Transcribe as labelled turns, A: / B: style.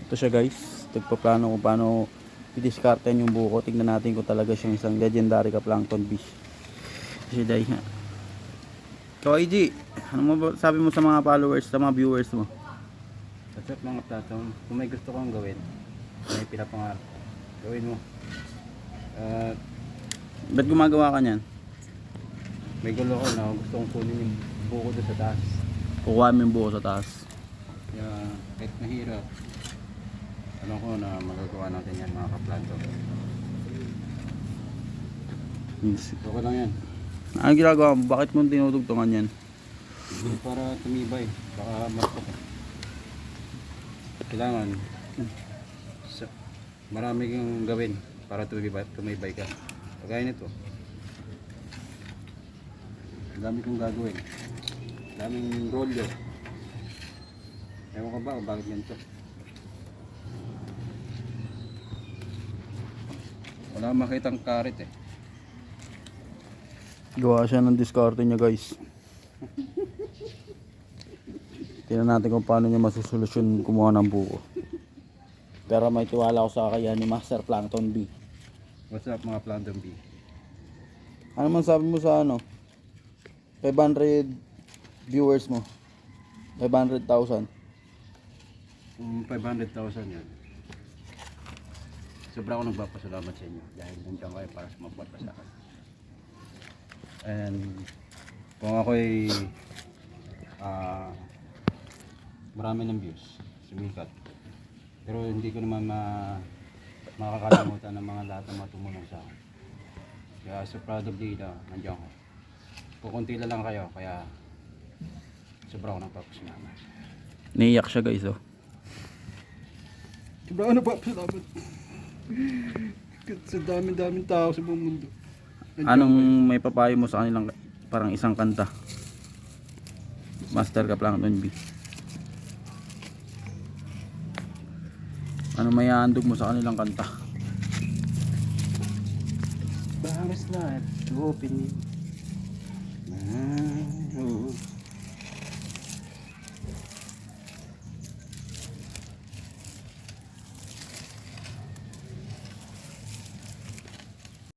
A: Ito siya guys, nagpaplano kung paano i-discarten yung buko. Tignan natin kung talaga siyang isang legendary ka plankton fish. Si Day nga. So IG, ano mo sabi mo sa mga followers, sa mga viewers mo?
B: What's up mga platong? Kung may gusto kong gawin, may pinapangarap, gawin mo.
A: Ba't gumagawa ka niyan?
B: May gulo ko na gusto kong kunin yung buko doon sa taas.
A: Kukuha mo yung buko sa taas.
B: Kaya kahit mahirap, alam ko na magagawa natin yan mga kaplanto. Okay lang yan.
A: Ano ginagawa mo? Bakit mo tinutugtungan yan?
B: Para tumibay, baka marupok. Kailangan marami kang gawin para tumibay ka. Kagaya nito, ang dami kong gagawin, daming rolyo. Ewan ko ba kung bakit ganito. Wala akong makitang karit eh.
A: Gawa siya ng diskarte niya guys. Tingnan natin kung paano niya masusolusyon kumuha ng buko. Pero may tiwala ko sa kaya ni Master Plankton B.
B: What's up mga Plankton B?
A: Ano man sabi mo sa ano? 500 viewers mo. 500,000.
B: 500,000 yan. Sobra ako nagpapasalamat sa inyo dahil nandiyan kayo para sumaport sa akin. And kung ako'y marami ng views, sumikat, pero hindi ko naman makakalimutan ng mga lahat ng tumulong sa akin. Kaya so proud of the nandiyan ko. Kukunti lang kayo, kaya sobra ako nagpapasalamat.
A: Naiyak siya guys oh.
B: Sobra ako nagpapasalamat. Sa daming tao sa buong mundo.
A: Anong may papayo mo sa kanilang parang isang kanta? Master ka Plankton B. Ano may aandog mo sa kanilang kanta?
B: Bangers lahat, open it.